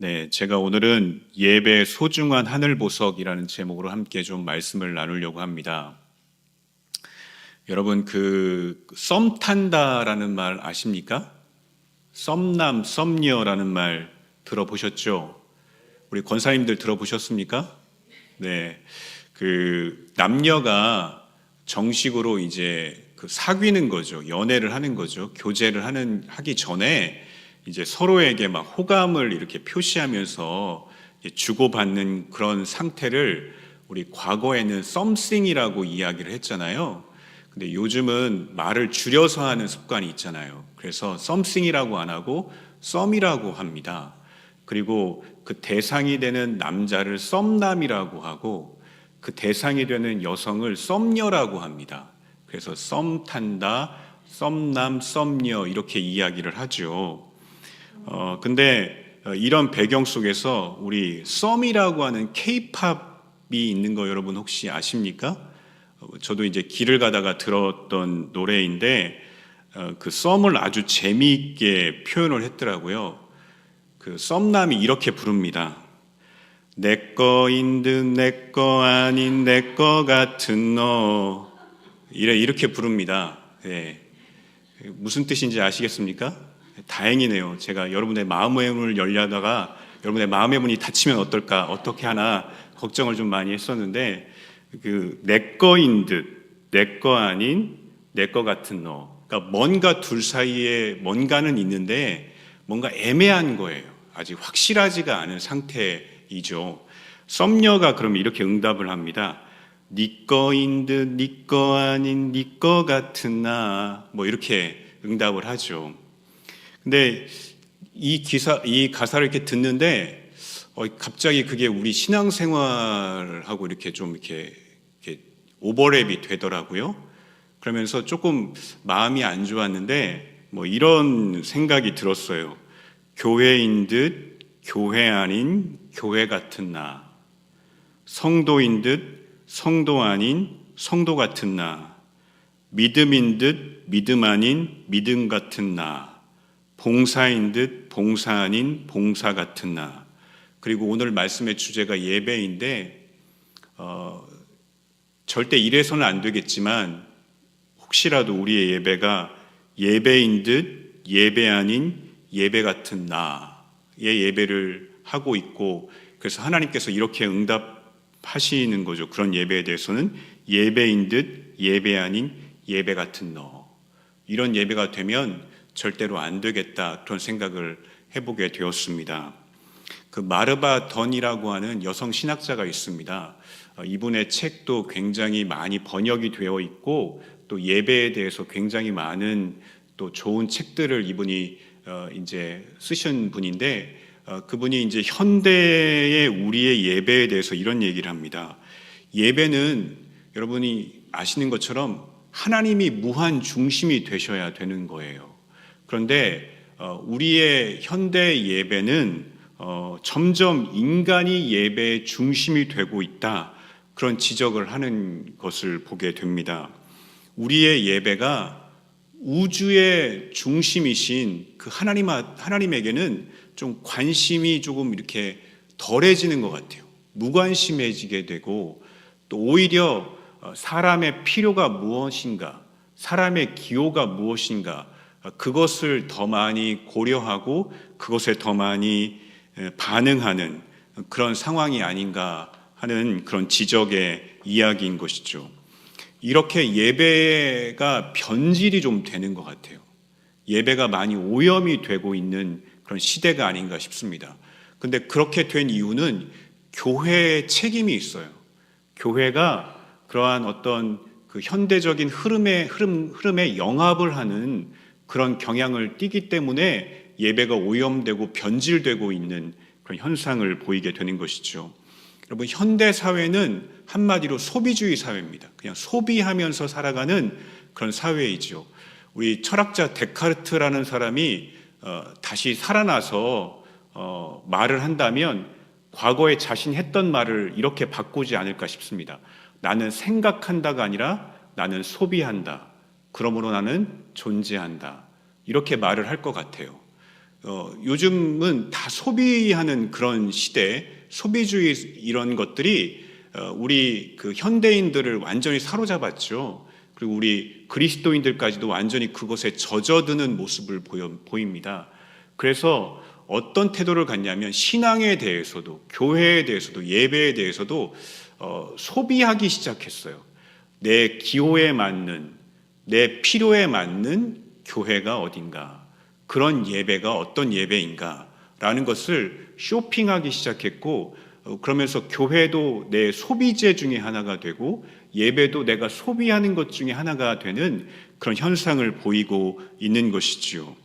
네, 제가 오늘은 예배 소중한 하늘 보석이라는 제목으로 함께 좀 말씀을 나누려고 합니다. 여러분, 썸 탄다라는 말 아십니까? 썸남, 썸녀라는 말 들어보셨죠? 우리 권사님들 들어보셨습니까? 네, 남녀가 정식으로 이제 사귀는 거죠. 연애를 하는 거죠. 하기 전에 이제 서로에게 막 호감을 이렇게 표시하면서 이제 주고받는 그런 상태를 우리 과거에는 썸씽이라고 이야기를 했잖아요. 근데 요즘은 말을 줄여서 하는 습관이 있잖아요. 그래서 썸씽이라고 안 하고 썸이라고 합니다. 그리고 그 대상이 되는 남자를 썸남이라고 하고 그 대상이 되는 여성을 썸녀라고 합니다. 그래서 썸 탄다, 썸남, 썸녀 이렇게 이야기를 하죠. 근데 이런 배경 속에서 우리 썸이라고 하는 케이팝이 있는 거 여러분 혹시 아십니까? 저도 이제 길을 가다가 들었던 노래인데 그 썸을 아주 재미있게 표현을 했더라고요. 그 썸남이 이렇게 부릅니다. 내 거인 듯 내 거 아닌 내 거 같은 너 이렇게 부릅니다. 예. 무슨 뜻인지 아시겠습니까? 다행이네요. 제가 여러분의 마음의 문을 열려다가 여러분의 마음의 문이 닫히면 어떨까, 어떻게 하나 걱정을 좀 많이 했었는데 내 거인 듯 내 거 아닌 내 거 같은 너. 그러니까 뭔가 둘 사이에 뭔가는 있는데 뭔가 애매한 거예요. 아직 확실하지가 않은 상태이죠. 썸녀가 그럼 이렇게 응답을 합니다. 네 거인 듯 네 거 아닌 네 거 같은 나 뭐 이렇게 응답을 하죠. 근데 이 가사를 이렇게 듣는데 갑자기 그게 우리 신앙생활하고 이렇게 좀 이렇게 오버랩이 되더라고요. 그러면서 조금 마음이 안 좋았는데 뭐 이런 생각이 들었어요. 교회인 듯 교회 아닌 교회 같은 나, 성도인 듯 성도 아닌 성도 같은 나, 믿음인 듯 믿음 아닌 믿음 같은 나, 봉사인 듯 봉사 아닌 봉사 같은 나. 그리고 오늘 말씀의 주제가 예배인데 절대 이래서는 안 되겠지만 혹시라도 우리의 예배가 예배인 듯 예배 아닌 예배 같은 나의 예배를 하고 있고 그래서 하나님께서 이렇게 응답하시는 거죠. 그런 예배에 대해서는 예배인 듯 예배 아닌 예배 같은 너. 이런 예배가 되면 절대로 안 되겠다 그런 생각을 해보게 되었습니다. 그 마르바 던이라고 하는 여성 신학자가 있습니다. 이분의 책도 굉장히 많이 번역이 되어 있고 또 예배에 대해서 굉장히 많은 또 좋은 책들을 이분이 이제 쓰신 분인데 그분이 이제 현대의 우리의 예배에 대해서 이런 얘기를 합니다. 예배는 여러분이 아시는 것처럼 하나님이 무한 중심이 되셔야 되는 거예요. 그런데 우리의 현대 예배는 점점 인간이 예배의 중심이 되고 있다. 그런 지적을 하는 것을 보게 됩니다. 우리의 예배가 우주의 중심이신 그 하나님에게는 좀 관심이 조금 이렇게 덜해지는 것 같아요. 무관심해지게 되고 또 오히려 사람의 필요가 무엇인가, 사람의 기호가 무엇인가, 그것을 더 많이 고려하고 그것에 더 많이 반응하는 그런 상황이 아닌가 하는 그런 지적의 이야기인 것이죠. 이렇게 예배가 변질이 좀 되는 것 같아요. 예배가 많이 오염이 되고 있는 그런 시대가 아닌가 싶습니다. 근데 그렇게 된 이유는 교회의 책임이 있어요. 교회가 그러한 어떤 그 현대적인 흐름에 영합을 하는 그런 경향을 띠기 때문에 예배가 오염되고 변질되고 있는 그런 현상을 보이게 되는 것이죠. 여러분, 현대 사회는 한마디로 소비주의 사회입니다. 그냥 소비하면서 살아가는 그런 사회이죠. 우리 철학자 데카르트라는 사람이 다시 살아나서 말을 한다면 과거에 자신이 했던 말을 이렇게 바꾸지 않을까 싶습니다. 나는 생각한다가 아니라 나는 소비한다. 그러므로 나는 존재한다. 이렇게 말을 할 것 같아요. 요즘은 다 소비하는 그런 시대, 소비주의 이런 것들이 우리 그 현대인들을 완전히 사로잡았죠. 그리고 우리 그리스도인들까지도 완전히 그것에 젖어드는 모습을 보입니다. 그래서 어떤 태도를 갖냐면 신앙에 대해서도, 교회에 대해서도, 예배에 대해서도 소비하기 시작했어요. 내 기호에 맞는, 내 필요에 맞는 교회가 어딘가, 그런 예배가 어떤 예배인가라는 것을 쇼핑하기 시작했고, 그러면서 교회도 내 소비재 중에 하나가 되고 예배도 내가 소비하는 것 중에 하나가 되는 그런 현상을 보이고 있는 것이지요.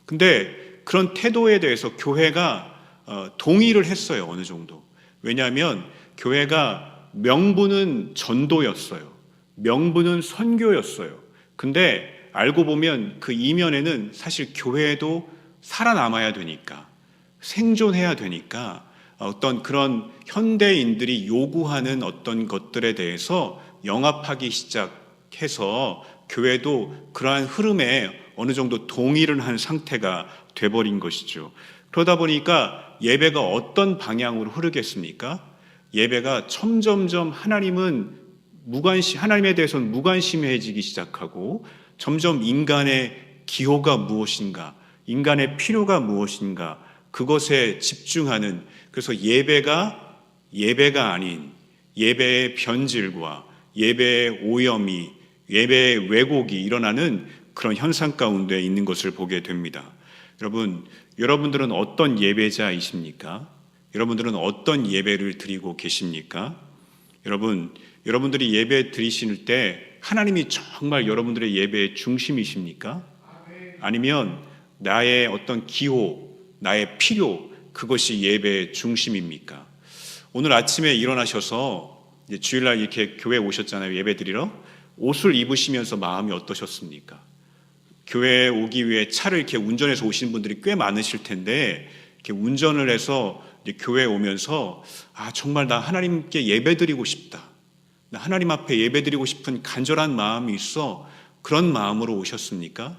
근데 그런 태도에 대해서 교회가 동의를 했어요. 어느 정도. 왜냐하면 교회가 명분은 전도였어요. 명분은 선교였어요. 근데 알고 보면 그 이면에는 사실 교회도 살아남아야 되니까, 생존해야 되니까 어떤 그런 현대인들이 요구하는 어떤 것들에 대해서 영합하기 시작해서 교회도 그러한 흐름에 어느 정도 동의를 한 상태가 돼버린 것이죠. 그러다 보니까 예배가 어떤 방향으로 흐르겠습니까? 예배가 점점점 하나님에 대해서는 무관심해지기 시작하고 점점 인간의 기호가 무엇인가, 인간의 필요가 무엇인가, 그것에 집중하는, 그래서 예배가 아닌 예배의 변질과 예배의 오염이, 예배의 왜곡이 일어나는 그런 현상 가운데 있는 것을 보게 됩니다. 여러분들은 어떤 예배자이십니까? 여러분들은 어떤 예배를 드리고 계십니까? 여러분들이 예배 드리실 때 하나님이 정말 여러분들의 예배의 중심이십니까? 아니면 나의 어떤 기호, 나의 필요, 그것이 예배의 중심입니까? 오늘 아침에 일어나셔서 이제 주일날 이렇게 교회에 오셨잖아요. 예배 드리러. 옷을 입으시면서 마음이 어떠셨습니까? 교회에 오기 위해 차를 이렇게 운전해서 오시는 분들이 꽤 많으실 텐데, 이렇게 운전을 해서 이제 교회에 오면서 정말 나 하나님께 예배 드리고 싶다, 나 하나님 앞에 예배 드리고 싶은 간절한 마음이 있어, 그런 마음으로 오셨습니까?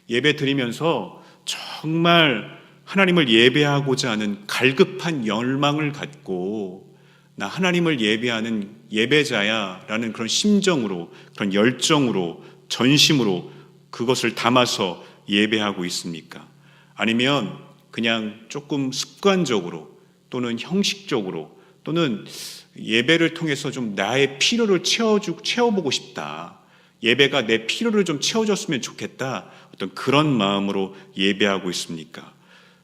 예배 드리면서 정말 하나님을 예배하고자 하는 갈급한 열망을 갖고 나 하나님을 예배하는 예배자야 라는 그런 심정으로, 그런 열정으로, 전심으로 그것을 담아서 예배하고 있습니까? 아니면 그냥 조금 습관적으로 또는 형식적으로, 또는 예배를 통해서 좀 나의 필요를 채워보고 싶다, 예배가 내 필요를 좀 채워줬으면 좋겠다, 어떤 그런 마음으로 예배하고 있습니까?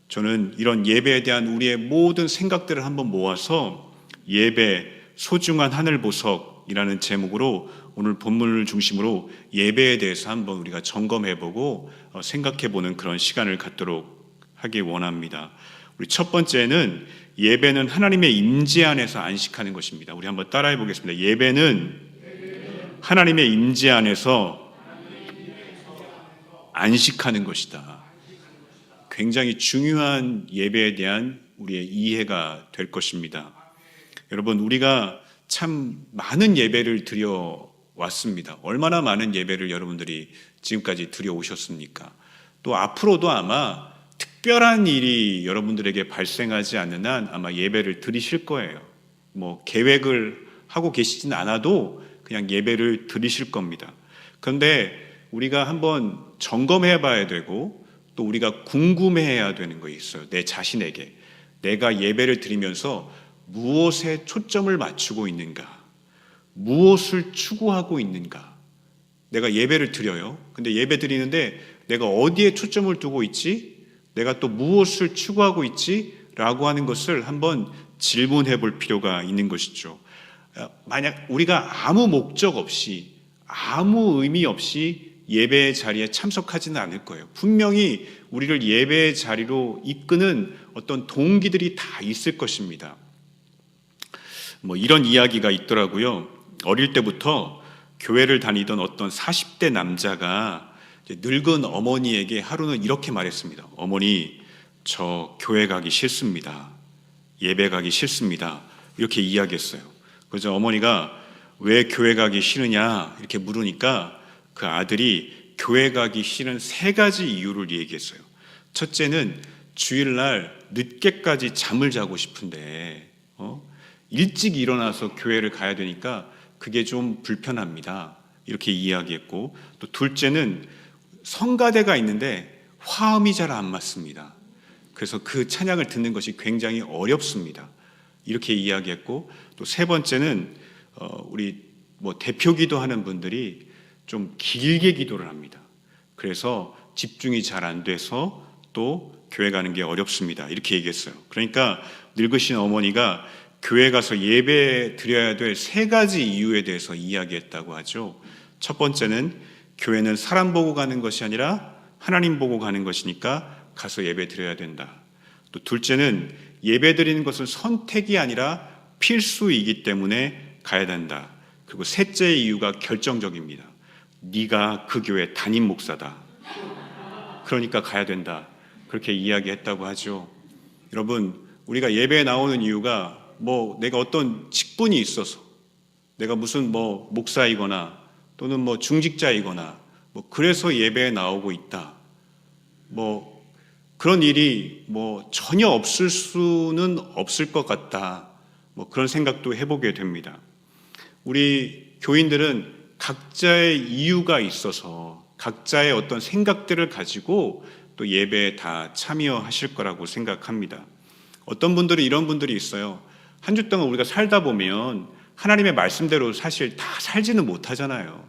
저는 이런 예배에 대한 우리의 모든 생각들을 한번 모아서 예배 소중한 하늘보석이라는 제목으로 오늘 본문을 중심으로 예배에 대해서 한번 우리가 점검해보고 생각해보는 그런 시간을 갖도록 하기 원합니다. 우리 첫 번째는 예배는 하나님의 임재 안에서 안식하는 것입니다. 우리 한번 따라해 보겠습니다. 예배는 하나님의 임재 안에서 안식하는 것이다. 굉장히 중요한 예배에 대한 우리의 이해가 될 것입니다. 여러분, 우리가 참 많은 예배를 드려왔습니다. 얼마나 많은 예배를 여러분들이 지금까지 드려오셨습니까? 또 앞으로도 아마 특별한 일이 여러분들에게 발생하지 않는 한 아마 예배를 드리실 거예요. 계획을 하고 계시진 않아도 그냥 예배를 드리실 겁니다. 그런데 우리가 한번 점검해 봐야 되고, 또 우리가 궁금해해야 되는 거 있어요. 내 자신에게 내가 예배를 드리면서 무엇에 초점을 맞추고 있는가, 무엇을 추구하고 있는가. 내가 예배를 드려요. 근데 예배 드리는데 내가 어디에 초점을 두고 있지, 내가 또 무엇을 추구하고 있지 라고 하는 것을 한번 질문해 볼 필요가 있는 것이죠. 만약 우리가 아무 목적 없이, 아무 의미 없이 예배의 자리에 참석하지는 않을 거예요. 분명히 우리를 예배의 자리로 이끄는 어떤 동기들이 다 있을 것입니다. 이런 이야기가 있더라고요. 어릴 때부터 교회를 다니던 어떤 40대 남자가 늙은 어머니에게 하루는 이렇게 말했습니다. 어머니, 저 교회 가기 싫습니다. 예배 가기 싫습니다. 이렇게 이야기했어요. 그래서 어머니가 왜 교회 가기 싫으냐 이렇게 물으니까 그 아들이 교회 가기 싫은 3가지 이유를 얘기했어요. 첫째는 주일날 늦게까지 잠을 자고 싶은데 일찍 일어나서 교회를 가야 되니까 그게 좀 불편합니다. 이렇게 이야기했고, 또 둘째는 성가대가 있는데 화음이 잘 안 맞습니다. 그래서 그 찬양을 듣는 것이 굉장히 어렵습니다. 이렇게 이야기했고, 또 세 번째는 우리 대표 기도하는 분들이 좀 길게 기도를 합니다. 그래서 집중이 잘 안 돼서 또 교회 가는 게 어렵습니다. 이렇게 얘기했어요. 그러니까 늙으신 어머니가 교회 가서 예배 드려야 될 세 가지 이유에 대해서 이야기했다고 하죠. 첫 번째는 교회는 사람 보고 가는 것이 아니라 하나님 보고 가는 것이니까 가서 예배 드려야 된다. 또 둘째는 예배 드리는 것은 선택이 아니라 필수이기 때문에 가야 된다. 그리고 셋째 이유가 결정적입니다. 네가 그 교회 담임 목사다. 그러니까 가야 된다. 그렇게 이야기했다고 하죠. 여러분, 우리가 예배에 나오는 이유가 내가 어떤 직분이 있어서, 내가 무슨 목사이거나 또는 중직자이거나 그래서 예배에 나오고 있다. 그런 일이 전혀 없을 수는 없을 것 같다. 그런 생각도 해보게 됩니다. 우리 교인들은 각자의 이유가 있어서 각자의 어떤 생각들을 가지고 또 예배에 다 참여하실 거라고 생각합니다. 어떤 분들은 이런 분들이 있어요. 한 주 동안 우리가 살다 보면 하나님의 말씀대로 사실 다 살지는 못하잖아요.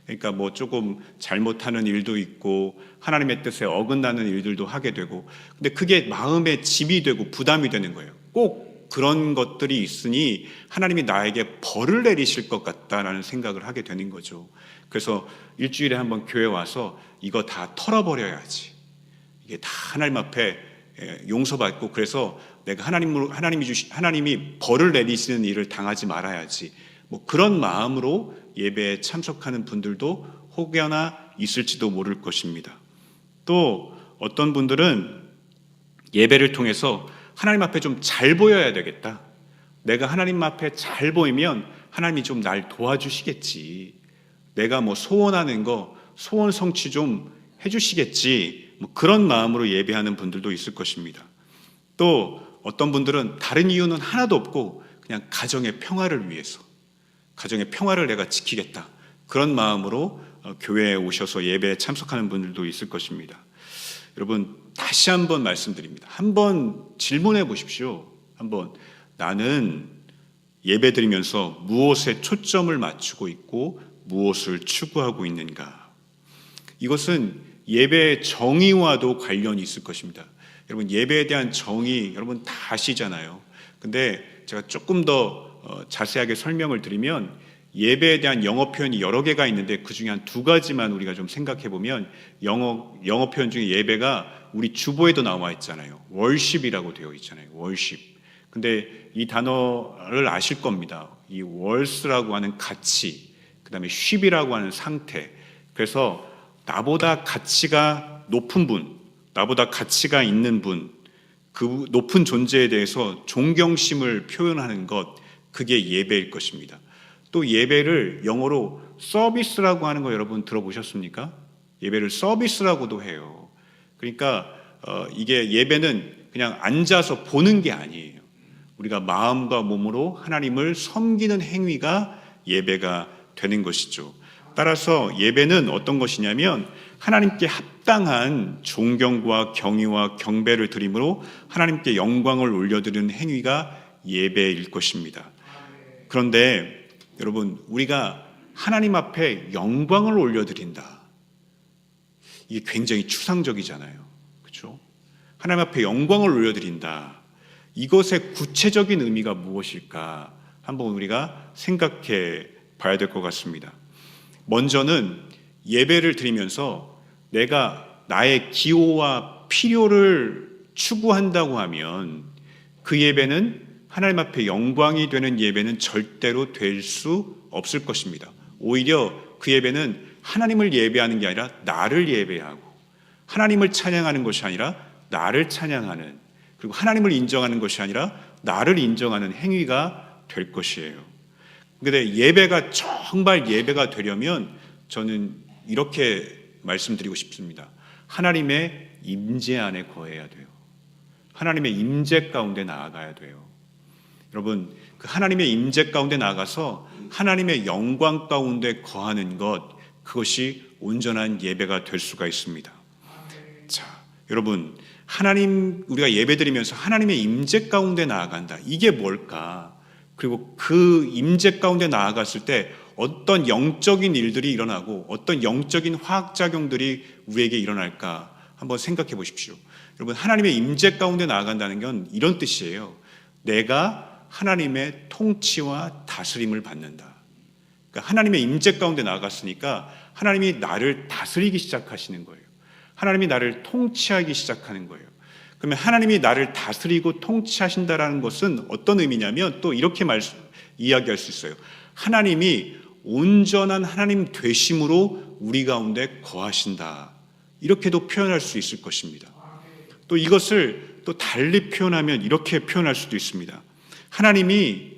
그러니까 조금 잘못하는 일도 있고 하나님의 뜻에 어긋나는 일들도 하게 되고, 근데 그게 마음에 짐이 되고 부담이 되는 거예요. 꼭 그런 것들이 있으니 하나님이 나에게 벌을 내리실 것 같다라는 생각을 하게 되는 거죠. 그래서 일주일에 한번 교회 와서 이거 다 털어버려야지. 이게 다 하나님 앞에 용서받고, 그래서 내가 하나님이 벌을 내리시는 일을 당하지 말아야지. 그런 마음으로 예배에 참석하는 분들도 혹여나 있을지도 모를 것입니다. 또 어떤 분들은 예배를 통해서 하나님 앞에 좀 잘 보여야 되겠다. 내가 하나님 앞에 잘 보이면 하나님이 좀 날 도와주시겠지. 내가 소원하는 거 소원 성취 좀 해주시겠지. 그런 마음으로 예배하는 분들도 있을 것입니다. 또 어떤 분들은 다른 이유는 하나도 없고 그냥 가정의 평화를 위해서, 가정의 평화를 내가 지키겠다. 그런 마음으로 교회에 오셔서 예배에 참석하는 분들도 있을 것입니다. 여러분, 다시 한번 말씀드립니다. 한번 질문해 보십시오. 한번 나는 예배 드리면서 무엇에 초점을 맞추고 있고 무엇을 추구하고 있는가? 이것은 예배의 정의와도 관련이 있을 것입니다. 여러분, 예배에 대한 정의 여러분 다 아시잖아요. 근데 제가 조금 더 자세하게 설명을 드리면, 예배에 대한 영어 표현이 여러 개가 있는데 그 중에 한 두 가지만 우리가 좀 생각해 보면, 영어 표현 중에 예배가 우리 주보에도 나와 있잖아요. 월십이라고 되어 있잖아요. 월십. 근데 이 단어를 아실 겁니다. 이 월스라고 하는 가치, 그 다음에 쉽이라고 하는 상태. 그래서 나보다 가치가 높은 분, 나보다 가치가 있는 분, 그 높은 존재에 대해서 존경심을 표현하는 것, 그게 예배일 것입니다. 또 예배를 영어로 서비스라고 하는 거 여러분 들어보셨습니까? 예배를 서비스라고도 해요. 그러니까 이게 예배는 그냥 앉아서 보는 게 아니에요. 우리가 마음과 몸으로 하나님을 섬기는 행위가 예배가 되는 것이죠. 따라서 예배는 어떤 것이냐면 하나님께 합당한 존경과 경의와 경배를 드림으로 하나님께 영광을 올려드리는 행위가 예배일 것입니다. 그런데 여러분, 우리가 하나님 앞에 영광을 올려드린다. 이게 굉장히 추상적이잖아요. 그렇죠? 하나님 앞에 영광을 올려드린다. 이것의 구체적인 의미가 무엇일까? 한번 우리가 생각해 봐야 될 것 같습니다. 먼저는 예배를 드리면서 내가 나의 기호와 필요를 추구한다고 하면 그 예배는 하나님 앞에 영광이 되는 예배는 절대로 될 수 없을 것입니다. 오히려 그 예배는 하나님을 예배하는 게 아니라 나를 예배하고, 하나님을 찬양하는 것이 아니라 나를 찬양하는, 그리고 하나님을 인정하는 것이 아니라 나를 인정하는 행위가 될 것이에요. 그런데 예배가 정말 예배가 되려면 저는 이렇게 말씀드리고 싶습니다. 하나님의 임재 안에 거해야 돼요. 하나님의 임재 가운데 나아가야 돼요. 여러분, 그 하나님의 임재 가운데 나아가서 하나님의 영광 가운데 거하는 것, 그것이 온전한 예배가 될 수가 있습니다. 자, 여러분, 우리가 예배드리면서 하나님의 임재 가운데 나아간다. 이게 뭘까? 그리고 그 임재 가운데 나아갔을 때 어떤 영적인 일들이 일어나고 어떤 영적인 화학작용들이 우리에게 일어날까? 한번 생각해 보십시오. 여러분, 하나님의 임재 가운데 나아간다는 건 이런 뜻이에요. 내가 하나님의 통치와 다스림을 받는다. 그러니까 하나님의 임재 가운데 나아갔으니까 하나님이 나를 다스리기 시작하시는 거예요. 하나님이 나를 통치하기 시작하는 거예요. 그러면 하나님이 나를 다스리고 통치하신다라는 것은 어떤 의미냐면 또 이렇게 이야기할 수 있어요. 하나님이 온전한 하나님 되심으로 우리 가운데 거하신다. 이렇게도 표현할 수 있을 것입니다. 또 이것을 또 달리 표현하면 이렇게 표현할 수도 있습니다. 하나님이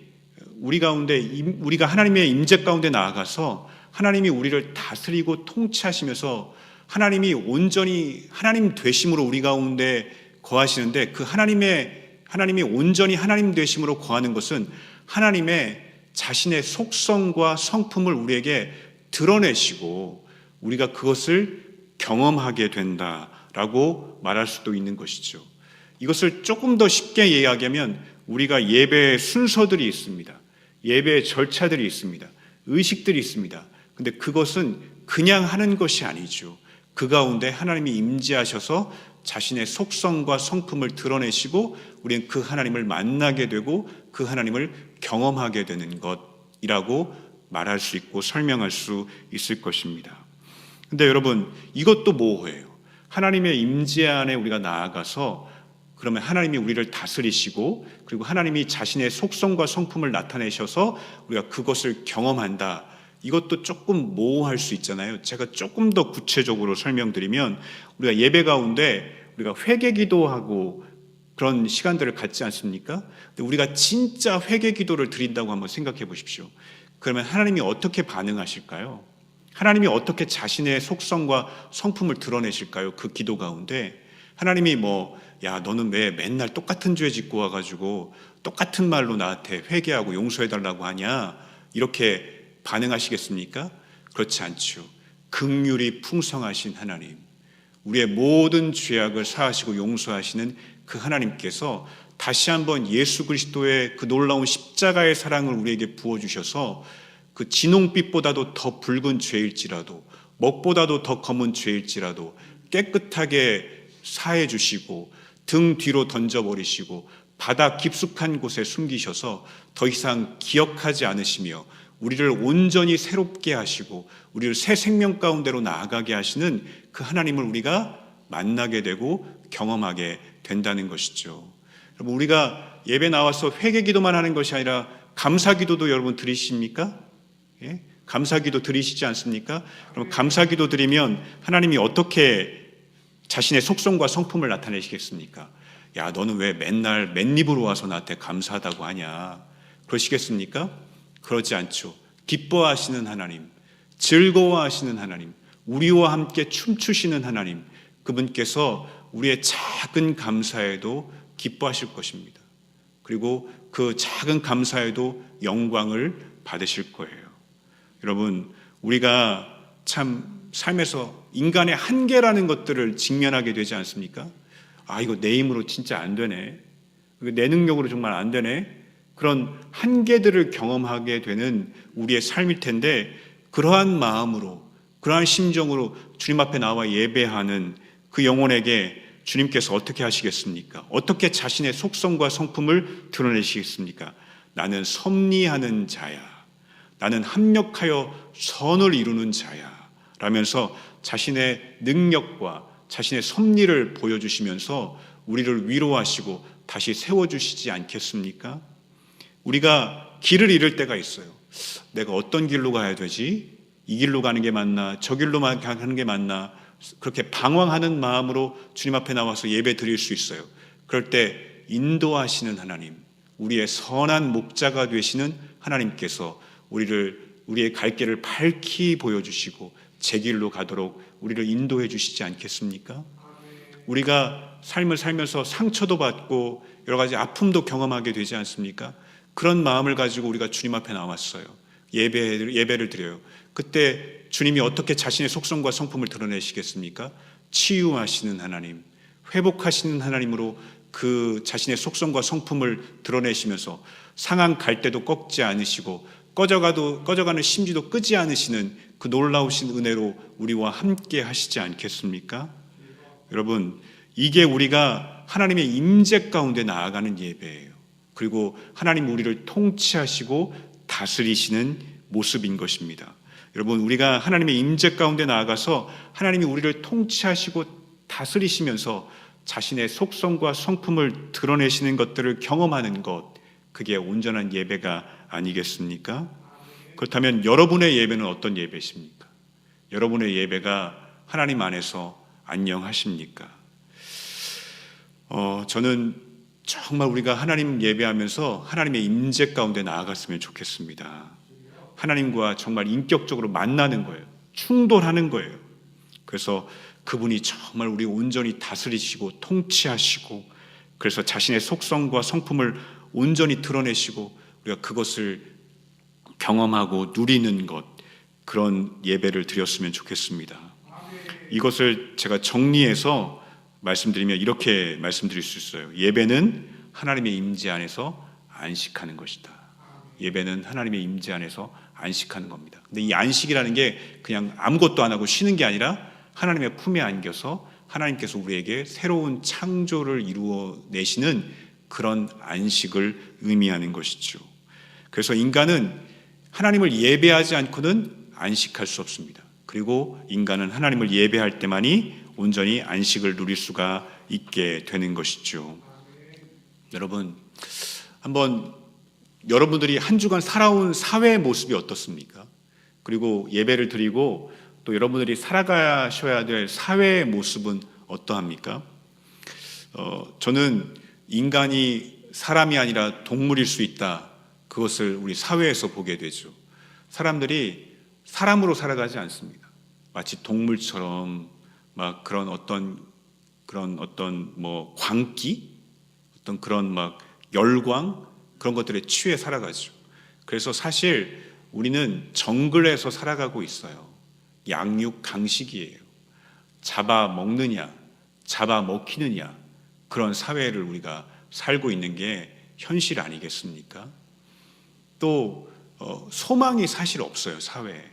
우리가 하나님의 임재 가운데 나아가서 하나님이 우리를 다스리고 통치하시면서 하나님이 온전히 하나님 되심으로 우리 가운데 거하시는데, 그 하나님이 온전히 하나님 되심으로 거하는 것은 하나님의 자신의 속성과 성품을 우리에게 드러내시고 우리가 그것을 경험하게 된다라고 말할 수도 있는 것이죠. 이것을 조금 더 쉽게 이야기하면 우리가 예배의 순서들이 있습니다. 예배의 절차들이 있습니다. 의식들이 있습니다. 근데 그것은 그냥 하는 것이 아니죠. 그 가운데 하나님이 임재하셔서 자신의 속성과 성품을 드러내시고 우리는 그 하나님을 만나게 되고 그 하나님을 경험하게 되는 것이라고 말할 수 있고 설명할 수 있을 것입니다. 근데 여러분, 이것도 모호해요. 하나님의 임재 안에 우리가 나아가서 그러면 하나님이 우리를 다스리시고 그리고 하나님이 자신의 속성과 성품을 나타내셔서 우리가 그것을 경험한다. 이것도 조금 모호할 수 있잖아요. 제가 조금 더 구체적으로 설명드리면 우리가 예배 가운데 우리가 회개 기도하고 그런 시간들을 갖지 않습니까? 근데 우리가 진짜 회개 기도를 드린다고 한번 생각해 보십시오. 그러면 하나님이 어떻게 반응하실까요? 하나님이 어떻게 자신의 속성과 성품을 드러내실까요? 그 기도 가운데 하나님이 야, 너는 왜 맨날 똑같은 죄 짓고 와가지고 똑같은 말로 나한테 회개하고 용서해달라고 하냐? 이렇게 반응하시겠습니까? 그렇지 않죠. 긍휼이 풍성하신 하나님, 우리의 모든 죄악을 사하시고 용서하시는 그 하나님께서 다시 한번 예수 그리스도의 그 놀라운 십자가의 사랑을 우리에게 부어주셔서 그 진홍빛보다도 더 붉은 죄일지라도 먹보다도 더 검은 죄일지라도 깨끗하게 사해 주시고 등 뒤로 던져버리시고 바다 깊숙한 곳에 숨기셔서 더 이상 기억하지 않으시며 우리를 온전히 새롭게 하시고 우리를 새 생명 가운데로 나아가게 하시는 그 하나님을 우리가 만나게 되고 경험하게 된다는 것이죠. 여러분, 우리가 예배 나와서 회개 기도만 하는 것이 아니라 감사 기도도 여러분 드리십니까? 예? 감사 기도 드리시지 않습니까? 그럼 감사 기도 드리면 하나님이 어떻게 자신의 속성과 성품을 나타내시겠습니까? 야, 너는 왜 맨날 맨입으로 와서 나한테 감사하다고 하냐? 그러시겠습니까? 그러지 않죠. 기뻐하시는 하나님, 즐거워하시는 하나님, 우리와 함께 춤추시는 하나님, 그분께서 우리의 작은 감사에도 기뻐하실 것입니다. 그리고 그 작은 감사에도 영광을 받으실 거예요. 여러분, 우리가 참 삶에서 인간의 한계라는 것들을 직면하게 되지 않습니까? 아, 이거 내 힘으로 진짜 안 되네. 내 능력으로 정말 안 되네. 그런 한계들을 경험하게 되는 우리의 삶일 텐데, 그러한 마음으로, 그러한 심정으로 주님 앞에 나와 예배하는 그 영혼에게 주님께서 어떻게 하시겠습니까? 어떻게 자신의 속성과 성품을 드러내시겠습니까? 나는 섭리하는 자야. 나는 합력하여 선을 이루는 자야. 라면서 자신의 능력과 자신의 섭리를 보여주시면서 우리를 위로하시고 다시 세워주시지 않겠습니까? 우리가 길을 잃을 때가 있어요. 내가 어떤 길로 가야 되지? 이 길로 가는 게 맞나? 저 길로 가는 게 맞나? 그렇게 방황하는 마음으로 주님 앞에 나와서 예배 드릴 수 있어요. 그럴 때 인도하시는 하나님, 우리의 선한 목자가 되시는 하나님께서 우리의 갈 길을 밝히 보여주시고 제 길로 가도록 우리를 인도해 주시지 않겠습니까? 우리가 삶을 살면서 상처도 받고 여러 가지 아픔도 경험하게 되지 않습니까? 그런 마음을 가지고 우리가 주님 앞에 나왔어요. 예배를 드려요. 그때 주님이 어떻게 자신의 속성과 성품을 드러내시겠습니까? 치유하시는 하나님, 회복하시는 하나님으로 그 자신의 속성과 성품을 드러내시면서 상한 갈대도 꺾지 않으시고 꺼져가는 심지도 끄지 않으시는 그 놀라우신 은혜로 우리와 함께 하시지 않겠습니까? 여러분, 이게 우리가 하나님의 임재 가운데 나아가는 예배예요. 그리고 하나님 우리를 통치하시고 다스리시는 모습인 것입니다. 여러분, 우리가 하나님의 임재 가운데 나아가서 하나님이 우리를 통치하시고 다스리시면서 자신의 속성과 성품을 드러내시는 것들을 경험하는 것, 그게 온전한 예배가 아니겠습니까? 그렇다면 여러분의 예배는 어떤 예배십니까? 여러분의 예배가 하나님 안에서 안녕하십니까? 저는 정말 우리가 하나님 예배하면서 하나님의 임재 가운데 나아갔으면 좋겠습니다. 하나님과 정말 인격적으로 만나는 거예요. 충돌하는 거예요. 그래서 그분이 정말 우리 온전히 다스리시고 통치하시고, 그래서 자신의 속성과 성품을 온전히 드러내시고 우리가 그것을 경험하고 누리는 것, 그런 예배를 드렸으면 좋겠습니다. 이것을 제가 정리해서 말씀드리면 이렇게 말씀드릴 수 있어요. 예배는 하나님의 임재 안에서 안식하는 것이다. 예배는 하나님의 임재 안에서 안식하는 겁니다. 근데 이 안식이라는 게 그냥 아무것도 안 하고 쉬는 게 아니라 하나님의 품에 안겨서 하나님께서 우리에게 새로운 창조를 이루어내시는 그런 안식을 의미하는 것이죠. 그래서 인간은 하나님을 예배하지 않고는 안식할 수 없습니다. 그리고 인간은 하나님을 예배할 때만이 온전히 안식을 누릴 수가 있게 되는 것이죠. 여러분, 한번 여러분들이 한 주간 살아온 사회의 모습이 어떻습니까? 그리고 예배를 드리고 또 여러분들이 살아가셔야 될 사회의 모습은 어떠합니까? 저는 인간이 사람이 아니라 동물일 수 있다. 그것을 우리 사회에서 보게 되죠. 사람들이 사람으로 살아가지 않습니다. 마치 동물처럼 막 그런 어떤 광기, 어떤 그런 막 열광, 그런 것들에 취해 살아가죠. 그래서 사실 우리는 정글에서 살아가고 있어요. 양육 강식이에요. 잡아먹느냐, 잡아먹히느냐, 그런 사회를 우리가 살고 있는 게 현실 아니겠습니까? 또 소망이 사실 없어요, 사회에.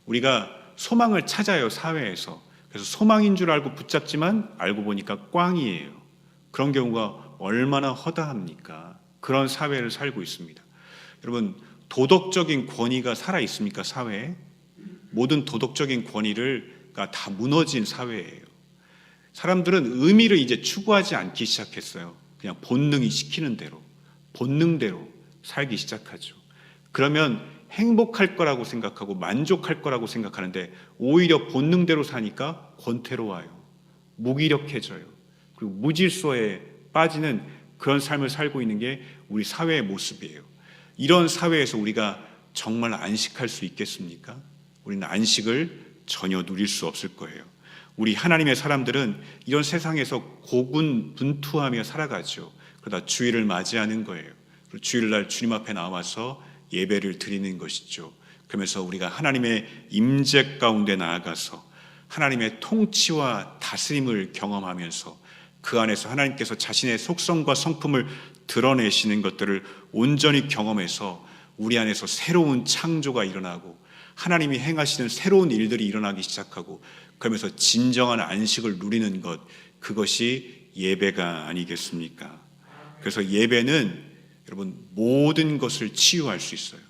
우리가 소망을 찾아요, 사회에서. 그래서 소망인 줄 알고 붙잡지만 알고 보니까 꽝이에요. 그런 경우가 얼마나 허다합니까? 그런 사회를 살고 있습니다. 여러분, 도덕적인 권위가 살아 있습니까, 사회에? 모든 도덕적인 권위가 다 무너진 사회예요. 사람들은 의미를 이제 추구하지 않기 시작했어요. 그냥 본능이 시키는 대로, 본능대로 살기 시작하죠. 그러면 행복할 거라고 생각하고 만족할 거라고 생각하는데 오히려 본능대로 사니까 권태로워요. 무기력해져요. 그리고 무질서에 빠지는 그런 삶을 살고 있는 게 우리 사회의 모습이에요. 이런 사회에서 우리가 정말 안식할 수 있겠습니까? 우리는 안식을 전혀 누릴 수 없을 거예요. 우리 하나님의 사람들은 이런 세상에서 고군분투하며 살아가죠. 그러다 주일을 맞이하는 거예요. 그리고 주일날 주님 앞에 나와서 예배를 드리는 것이죠. 그러면서 우리가 하나님의 임재 가운데 나아가서 하나님의 통치와 다스림을 경험하면서 그 안에서 하나님께서 자신의 속성과 성품을 드러내시는 것들을 온전히 경험해서 우리 안에서 새로운 창조가 일어나고 하나님이 행하시는 새로운 일들이 일어나기 시작하고 그러면서 진정한 안식을 누리는 것, 그것이 예배가 아니겠습니까? 그래서 예배는 여러분 모든 것을 치유할 수 있어요.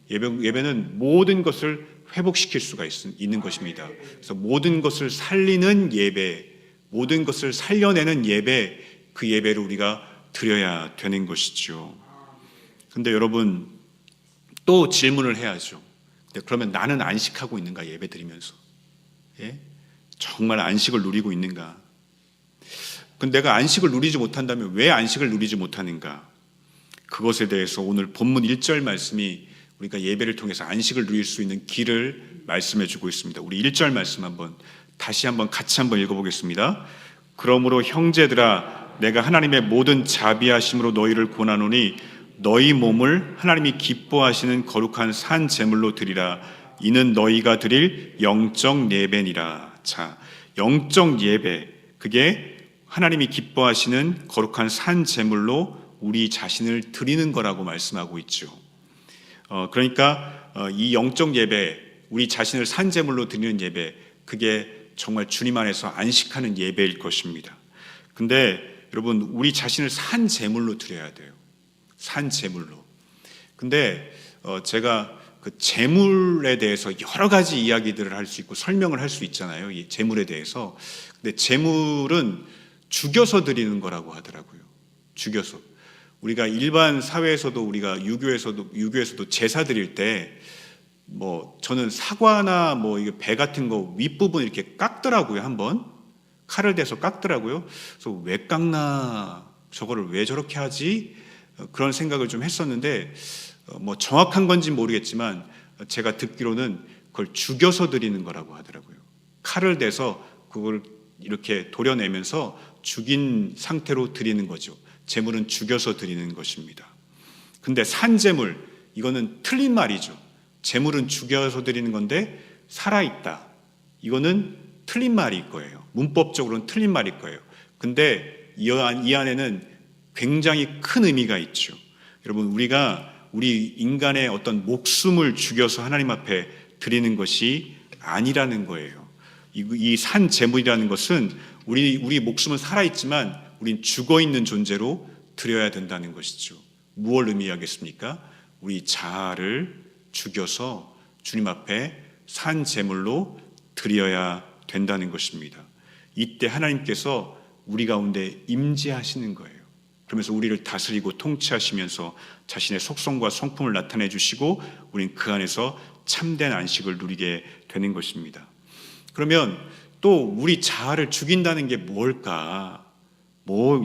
예배는 모든 것을 회복시킬 수가 있는 것입니다. 그래서 모든 것을 살리는 예배, 모든 것을 살려내는 예배, 그 예배를 우리가 드려야 되는 것이죠. 근데 여러분 또 질문을 해야죠. 그러면 나는 안식하고 있는가, 예배 드리면서? 예? 정말 안식을 누리고 있는가? 근데 내가 안식을 누리지 못한다면 왜 안식을 누리지 못하는가? 그것에 대해서 오늘 본문 1절 말씀이 우리가 예배를 통해서 안식을 누릴 수 있는 길을 말씀해 주고 있습니다. 우리 1절 말씀 같이 한번 읽어보겠습니다. 그러므로 형제들아 내가 하나님의 모든 자비하심으로 너희를 권하노니 너희 몸을 하나님이 기뻐하시는 거룩한 산 제물로 드리라. 이는 너희가 드릴 영적 예배니라. 자, 영적 예배, 그게 하나님이 기뻐하시는 거룩한 산 제물로 우리 자신을 드리는 거라고 말씀하고 있죠. 그러니까 이 영적 예배, 우리 자신을 산 제물로 드리는 예배, 그게 정말 주님 안에서 안식하는 예배일 것입니다. 근데 여러분, 우리 자신을 산 제물로 드려야 돼요. 산 제물로. 근데 제가 그 제물에 대해서 여러 가지 이야기들을 할 수 있고 설명을 할 수 있잖아요. 이 제물에 대해서. 근데 제물은 죽여서 드리는 거라고 하더라고요. 죽여서. 우리가 일반 사회에서도 우리가 유교에서도 제사 드릴 때 저는 사과나 이게 배 같은 거 윗부분 이렇게 깎더라고요. 한번 칼을 대서 깎더라고요. 그래서 왜 깎나, 저거를 왜 저렇게 하지? 그런 생각을 좀 했었는데 정확한 건지 모르겠지만 제가 듣기로는 그걸 죽여서 드리는 거라고 하더라고요. 칼을 대서 그걸 이렇게 도려내면서 죽인 상태로 드리는 거죠. 제물은 죽여서 드리는 것입니다. 근데 산제물, 이거는 틀린 말이죠. 제물은 죽여서 드리는 건데 살아있다, 이거는 틀린 말일 거예요. 문법적으로는 틀린 말일 거예요. 근데 이 안에는 굉장히 큰 의미가 있죠. 여러분, 우리 인간의 어떤 목숨을 죽여서 하나님 앞에 드리는 것이 아니라는 거예요. 이 산 제물이라는 것은 우리 목숨은 살아있지만 우린 죽어있는 존재로 드려야 된다는 것이죠. 무엇을 의미하겠습니까? 우리 자아를 죽여서 주님 앞에 산 제물로 드려야 된다는 것입니다. 이때 하나님께서 우리 가운데 임재하시는 거예요. 그러면서 우리를 다스리고 통치하시면서 자신의 속성과 성품을 나타내 주시고 우린 그 안에서 참된 안식을 누리게 되는 것입니다. 그러면 또 우리 자아를 죽인다는 게 뭘까?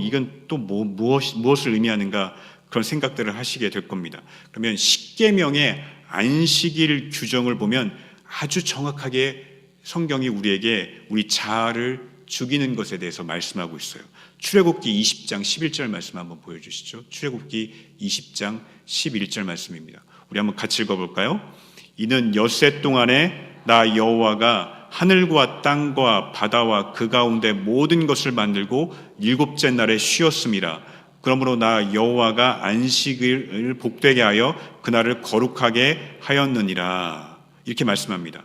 이건 또 무엇을 의미하는가? 그런 생각들을 하시게 될 겁니다. 그러면 십계명의 안식일 규정을 보면 아주 정확하게 성경이 우리에게 우리 자아를 죽이는 것에 대해서 말씀하고 있어요. 출애굽기 20장 11절 말씀 한번 보여주시죠. 출애굽기 20장 11절 말씀입니다. 우리 한번 같이 읽어볼까요? 이는 엿새 동안에 나 여호와가 하늘과 땅과 바다와 그 가운데 모든 것을 만들고 일곱째 날에 쉬었음이라. 그러므로 나 여호와가 안식을 복되게 하여 그날을 거룩하게 하였느니라. 이렇게 말씀합니다.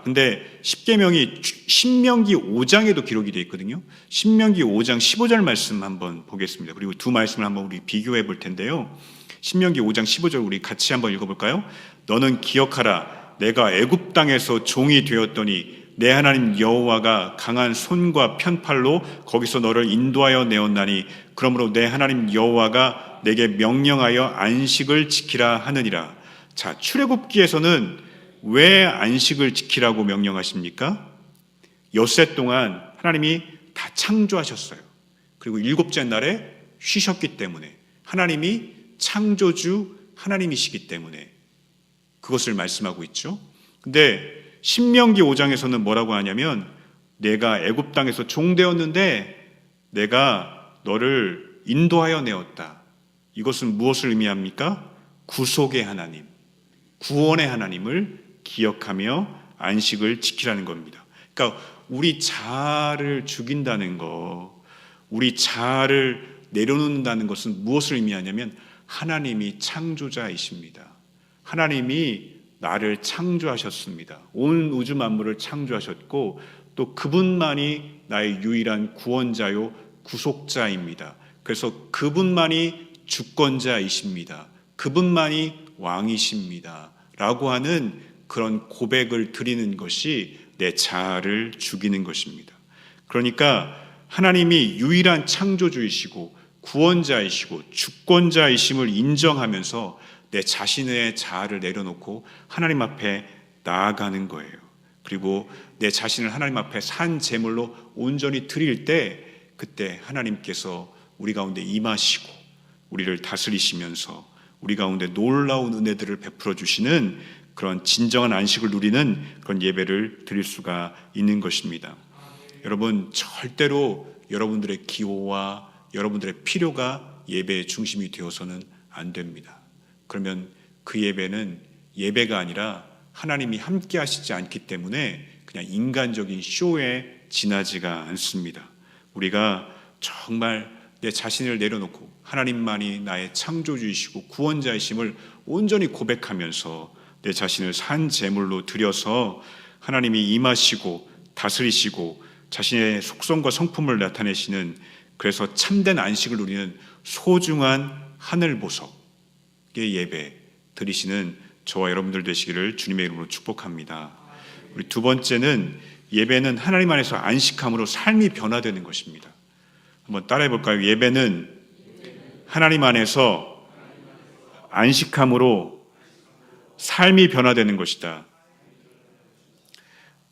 근데 십계명이 신명기 5장에도 기록이 되어 있거든요. 신명기 5장 15절 말씀 한번 보겠습니다. 그리고 두 말씀을 한번 우리 비교해 볼 텐데요. 신명기 5장 15절 우리 같이 한번 읽어볼까요? 너는 기억하라. 내가 애굽 땅에서 종이 되었더니 내 하나님 여호와가 강한 손과 편팔로 거기서 너를 인도하여 내었나니 그러므로 내 하나님 여호와가 내게 명령하여 안식을 지키라 하느니라. 자, 출애굽기에서는 왜 안식을 지키라고 명령하십니까? 엿새 동안 하나님이 다 창조하셨어요. 그리고 일곱째 날에 쉬셨기 때문에, 하나님이 창조주 하나님이시기 때문에 그것을 말씀하고 있죠. 근데 신명기 5장에서는 뭐라고 하냐면 내가 애굽 땅에서 종되었는데 내가 너를 인도하여 내었다. 이것은 무엇을 의미합니까? 구속의 하나님, 구원의 하나님을 기억하며 안식을 지키라는 겁니다. 그러니까 우리 자아를 죽인다는 거, 우리 자아를 내려놓는다는 것은 무엇을 의미하냐면 하나님이 창조자이십니다. 하나님이 나를 창조하셨습니다. 온 우주 만물을 창조하셨고 또 그분만이 나의 유일한 구원자요 구속자입니다. 그래서 그분만이 주권자이십니다. 그분만이 왕이십니다. 라고 하는 그런 고백을 드리는 것이 내 자아를 죽이는 것입니다. 그러니까 하나님이 유일한 창조주이시고 구원자이시고 주권자이심을 인정하면서 내 자신의 자아를 내려놓고 하나님 앞에 나아가는 거예요. 그리고 내 자신을 하나님 앞에 산 제물로 온전히 드릴 때 그때 하나님께서 우리 가운데 임하시고 우리를 다스리시면서 우리 가운데 놀라운 은혜들을 베풀어 주시는 그런 진정한 안식을 누리는 그런 예배를 드릴 수가 있는 것입니다. 여러분, 절대로 여러분들의 기호와 여러분들의 필요가 예배의 중심이 되어서는 안 됩니다. 그러면 그 예배는 예배가 아니라 하나님이 함께 하시지 않기 때문에 그냥 인간적인 쇼에 지나지가 않습니다. 우리가 정말 내 자신을 내려놓고 하나님만이 나의 창조주이시고 구원자이심을 온전히 고백하면서 내 자신을 산 제물로 드려서 하나님이 임하시고 다스리시고 자신의 속성과 성품을 나타내시는, 그래서 참된 안식을 누리는 소중한 하늘 보석의 예배 드리시는 저와 여러분들 되시기를 주님의 이름으로 축복합니다. 우리 두 번째는 예배는 하나님 안에서 안식함으로 삶이 변화되는 것입니다. 한번 따라해 볼까요? 예배는 하나님 안에서 안식함으로 삶이 변화되는 것이다.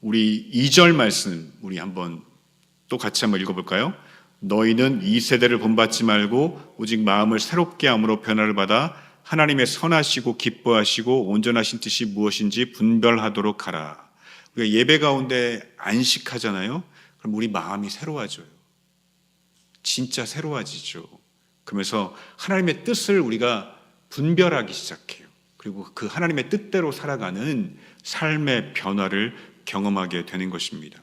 우리 2절 말씀 우리 한번 또 같이 한번 읽어볼까요? 너희는 이 세대를 본받지 말고 오직 마음을 새롭게 함으로 변화를 받아 하나님의 선하시고 기뻐하시고 온전하신 뜻이 무엇인지 분별하도록 하라. 우리가 예배 가운데 안식하잖아요. 그럼 우리 마음이 새로워져요. 진짜 새로워지죠. 그러면서 하나님의 뜻을 우리가 분별하기 시작해요. 그리고 그 하나님의 뜻대로 살아가는 삶의 변화를 경험하게 되는 것입니다.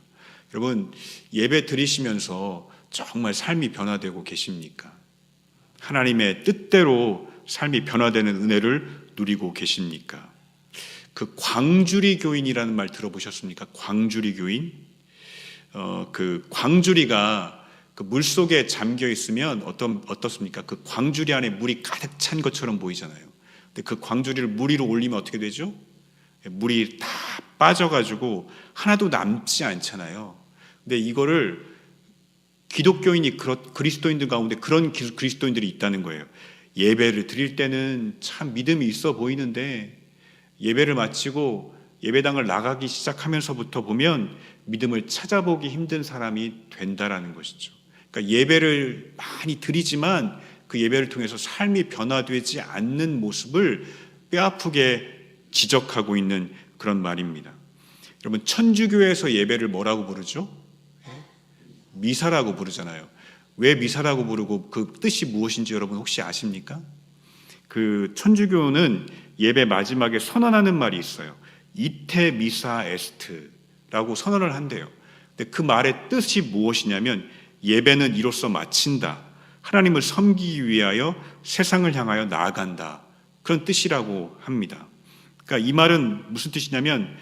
여러분, 예배 드리시면서 정말 삶이 변화되고 계십니까? 하나님의 뜻대로 삶이 변화되는 은혜를 누리고 계십니까? 그 광주리 교인이라는 말 들어보셨습니까? 광주리 교인? 그 광주리가 그 물 속에 잠겨 있으면 어떻습니까? 그 광주리 안에 물이 가득 찬 것처럼 보이잖아요. 근데 그 광주리를 물 위로 올리면 어떻게 되죠? 물이 다 빠져가지고 하나도 남지 않잖아요. 근데 이거를 기독교인이 그리스도인들 가운데 그런 그리스도인들이 있다는 거예요. 예배를 드릴 때는 참 믿음이 있어 보이는데 예배를 마치고 예배당을 나가기 시작하면서부터 보면 믿음을 찾아보기 힘든 사람이 된다라는 것이죠. 그러니까 예배를 많이 드리지만 그 예배를 통해서 삶이 변화되지 않는 모습을 뼈아프게 지적하고 있는 그런 말입니다. 여러분, 천주교에서 예배를 뭐라고 부르죠? 미사라고 부르잖아요. 왜 미사라고 부르고 그 뜻이 무엇인지 여러분 혹시 아십니까? 그 천주교는 예배 마지막에 선언하는 말이 있어요. 이테 미사 에스트라고 선언을 한대요. 근데 그 말의 뜻이 무엇이냐면 예배는 이로써 마친다. 하나님을 섬기기 위하여 세상을 향하여 나아간다. 그런 뜻이라고 합니다. 그러니까 이 말은 무슨 뜻이냐면